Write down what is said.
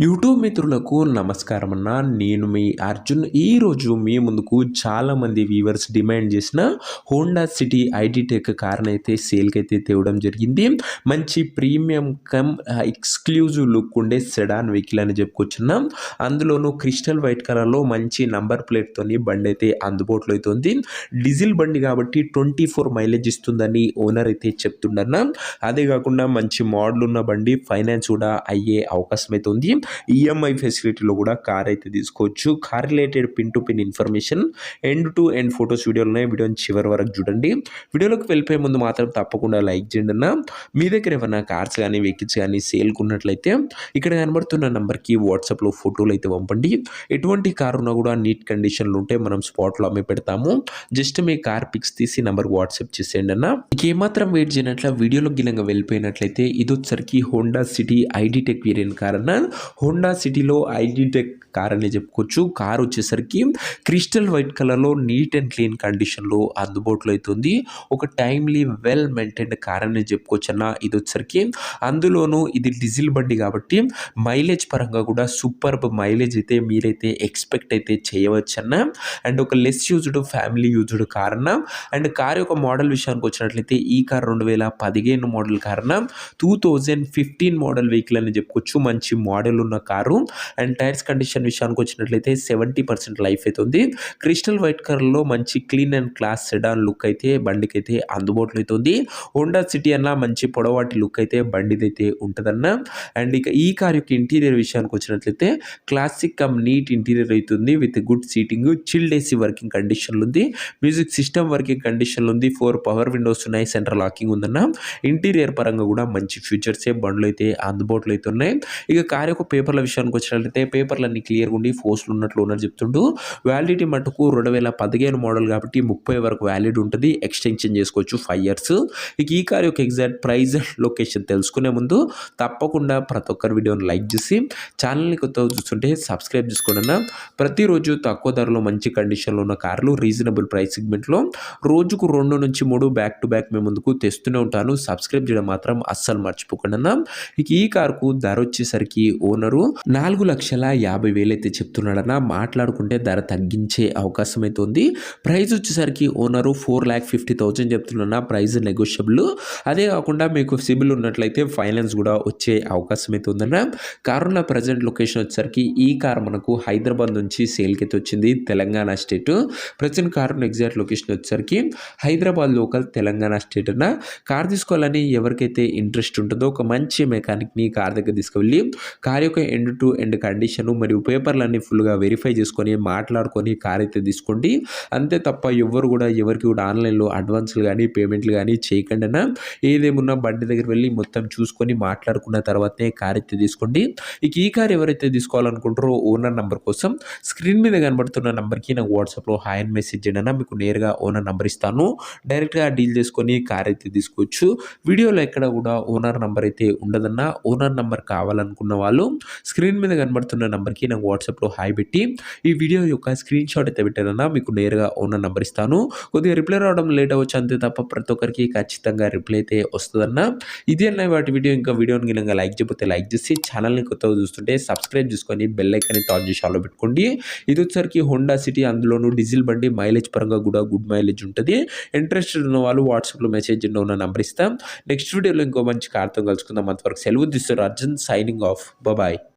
YouTube మిత్రులకు నమస్కారం అన్న. నేను మీ అర్జున్. ఈరోజు మీ ముందుకు చాలామంది వ్యూవర్స్ డిమాండ్ చేసిన హోండా సిటీ ఐడి టెక్ కార్ని అయితే సేల్కి అయితే తేవడం జరిగింది. మంచి ప్రీమియం కమ్ ఎక్స్క్లూజివ్ లుక్ ఉండే సెడాన్ వెహికల్ అని చెప్పుకొచ్చున్నాం. అందులోనూ క్రిస్టల్ వైట్ కలర్లో మంచి నంబర్ ప్లేట్తోని బండి అయితే అందుబాటులో అయితే ఉంది. డీజిల్ బండి కాబట్టి 24 మైలేజ్ ఇస్తుందని ఓనర్ అయితే చెప్తుండన్న. అదే కాకుండా మంచి మోడల్ ఉన్న బండి, ఫైనాన్స్ కూడా అయ్యే అవకాశం అయితే ఉంది. ఈఎంఐ ఫెసిలిటీలో కూడా కార్ అయితే తీసుకోవచ్చు. Car related pin to pin information, end to end photos వీడియోలు ఉన్నాయి. వీడియోని చివరి వరకు చూడండి. వీడియోలోకి వెళ్ళిపోయే ముందు మాత్రం తప్పకుండా లైక్ చేయండి అన్న. మీ దగ్గర ఏమైనా కార్స్ కానీ వెహికల్స్ కానీ సేల్కి ఉన్నట్లయితే ఇక్కడ కనబడుతున్న నెంబర్కి వాట్సాప్లో ఫోటోలు అయితే పంపండి. ఎటువంటి కార్ ఉన్నా కూడా నీట్ కండిషన్లు ఉంటే మనం స్పాట్లో అమ్మి పెడతాము. జస్ట్ మీ కార్ పిక్స్ తీసి నెంబర్కి వాట్సాప్ చేసేయండి అన్న. ఇంకేమాత్రం వెయిట్ చేయనట్ల వీడియోలో గిలంగా వెళ్ళిపోయినట్లయితే ఇది వచ్చరికి Honda city ID tech variant car అన్న. హోండా సిటీలో ఐడి టెక్ కార్ అని చెప్పుకోవచ్చు. కార్ వచ్చేసరికి క్రిస్టల్ వైట్ కలర్లో నీట్ అండ్ క్లీన్ కండిషన్లో అందుబాటులో అవుతుంది. ఒక టైమ్లీ వెల్ మెయింటైన్డ్ కార్ అని చెప్పుకోవచ్చు అన్న. ఇది వచ్చేసరికి అందులోనూ ఇది డీజిల్ బండి కాబట్టి మైలేజ్ పరంగా కూడా సూపర్ మైలేజ్ అయితే మీరైతే ఎక్స్పెక్ట్ అయితే చేయవచ్చు అన్న. అండ్ ఒక less used family used car అన్న. అండ్ కార్ యొక్క మోడల్ విషయానికి వచ్చినట్లయితే ఈ కార్ 2015 మోడల్ కార్ అన్న. 2015 మోడల్ వెహికల్ అని చెప్పుకోవచ్చు. మంచి మోడల్ ఉన్న కారు. అండ్ టైర్స్ కండిషన్ విషయానికి వచ్చినట్లయితే 70% లైఫ్ అయితే ఉంది. క్రిస్టల్ వైట్ కలర్లో మంచి clean and class sedan look అయితే బండికి అయితే అందుబాటులో అయితే ఉంది. హోండా సిటీ అన్న మంచి పొడవాటి లుక్ అయితే బండిది అయితే ఉంటుందన్న. అండ్ ఇక ఈ కార్ యొక్క ఇంటీరియర్ విషయానికి వచ్చినట్లయితే క్లాసిక్ కమ్ నీట్ ఇంటీరియర్ అవుతుంది. With good seating, chilled AC working కండిషన్లు ఉంది. మ్యూజిక్ సిస్టమ్ వర్కింగ్ కండిషన్లు ఉంది. 4 పవర్ విండోస్ ఉన్నాయి. సెంట్రల్ లాకింగ్ ఉందన్న. ఇంటీరియర్ పరంగా కూడా మంచి ఫీచర్సే బండ్లు అయితే అందుబాటులో అయితే ఉన్నాయి. ఇక కార్ యొక్క పేపర్ల విషయానికి వచ్చినట్లయితే పేపర్లన్నీ క్లియర్గా ఉండి ఫోర్స్లు ఉన్నట్లు ఓనర్ చెప్తుండు. వ్యాలిడిటీ మటుకు 2015 మోడల్ కాబట్టి 30 వరకు వ్యాలిడ్ ఉంటుంది. ఎక్స్టెన్షన్ చేసుకోవచ్చు 5 ఇయర్స్. ఇక ఈ కార్ యొక్క ఎగ్జాక్ట్ ప్రైస్, లొకేషన్ తెలుసుకునే ముందు తప్పకుండా ప్రతి ఒక్కరి వీడియోని లైక్ చేసి ఛానల్ని కొత్తగా చూస్తుంటే సబ్స్క్రైబ్ చేసుకోండి. ప్రతిరోజు తక్కువ ధరలో మంచి కండిషన్లో ఉన్న కార్లు రీజనబుల్ ప్రైస్ సెగ్మెంట్లో రోజుకు 2 నుంచి 3 బ్యాక్ టు బ్యాక్ మేము ముందుకు తెస్తూనే ఉంటాను. సబ్స్క్రైబ్ చేయడం మాత్రం అస్సలు మర్చిపోకండి అన్న. ఇక ఈ కార్కు ధర వచ్చేసరికి ఓనరు 4,50,000 అయితే చెప్తున్నాడన్న. మాట్లాడుకుంటే ధర తగ్గించే అవకాశం అయితే ఉంది. ప్రైస్ వచ్చేసరికి ఓనరు 4,50,000 చెప్తున్నా. Price negotiable. అదే కాకుండా మీకు సిబిల్ ఉన్నట్లయితే ఫైనాన్స్ కూడా వచ్చే అవకాశం అయితే ఉందన్న. కారున్న ప్రజెంట్ లొకేషన్ వచ్చేసరికి ఈ కార్ మనకు హైదరాబాద్ నుంచి సేల్కి అయితే వచ్చింది. తెలంగాణ స్టేట్. ప్రజెంట్ కారున్న ఎగ్జాక్ట్ లొకేషన్ వచ్చేసరికి హైదరాబాద్ లోకల్, తెలంగాణ స్టేట్ అన్న. కార్ తీసుకోవాలని ఎవరికైతే ఇంట్రెస్ట్ ఉంటుందో ఒక మంచి మెకానిక్ని కార్ దగ్గర తీసుకువెళ్ళి కార్ యొక్క ఎండ్ టు ఎండ్ కండిషన్ మరియు పేపర్లన్నీ ఫుల్గా వెరిఫై చేసుకొని మాట్లాడుకొని కార్ అయితే తీసుకోండి. అంతే తప్ప ఎవరు కూడా ఎవరికి కూడా ఆన్లైన్లో అడ్వాన్స్లు కానీ పేమెంట్లు కానీ చేయకండి అన్న. ఏదేమున్నా బండి దగ్గర వెళ్ళి మొత్తం చూసుకొని మాట్లాడుకున్న తర్వాతనే కార్ అయితే తీసుకోండి. ఇక ఈ కార్ ఎవరైతే తీసుకోవాలనుకుంటారో ఓనర్ నెంబర్ కోసం స్క్రీన్ మీద కనబడుతున్న నెంబర్కి నాకు వాట్సాప్లో హాయ్ అని మెసేజ్ చేయండి అన్న. మీకు నేరుగా ఓనర్ నెంబర్ ఇస్తాను. డైరెక్ట్గా డీల్ చేసుకొని కార్ అయితే తీసుకోవచ్చు. వీడియోలో ఎక్కడ కూడా ఓనర్ నెంబర్ అయితే ఉండదన్న. ఓనర్ నెంబర్ కావాలనుకున్న వాళ్ళు స్క్రీన్ మీద కనబడుతున్న నెంబర్కి నాకు వాట్సాప్లో హాయ్ పెట్టి ఈ వీడియో యొక్క స్క్రీన్ షాట్ అయితే పెట్టారన్నా. మీకు నేరుగా ఓనర్ నెంబర్ ఇస్తాను. కొద్దిగా రిప్లై రావడం లేట్ అవ్వచ్చు అంతే తప్ప ప్రతి ఒక్కరికి ఖచ్చితంగా రిప్లై అయితే వస్తుందన్న. ఇది అన్న వాటి వీడియో. ఇంకా వీడియోని గిలంగా లైక్ చేయకపోతే లైక్ చేసి ఛానల్ని కొత్తగా చూస్తుంటే సబ్స్క్రైబ్ చేసుకొని బెల్ ఐకాన్ని ఆన్ చేసి ఆన్లో పెట్టుకోండి. ఇది వచ్చరికి హోండా సిటీ, అందులోనూ డీజిల్ బండి. మైలేజ్ పరంగా కూడా గుడ్ మైలేజ్ ఉంటుంది. ఇంట్రెస్టెడ్ ఉన్న వాళ్ళు వాట్సాప్లో మెసేజ్ ఉన్న నెంబర్ ఇస్తాం. నెక్స్ట్ వీడియోలో ఇంకో మంచి కార్తో కలుసుకుందాం. అంతవరకు సెలవు తీస్తారు. Arjun signing off. బాయ్.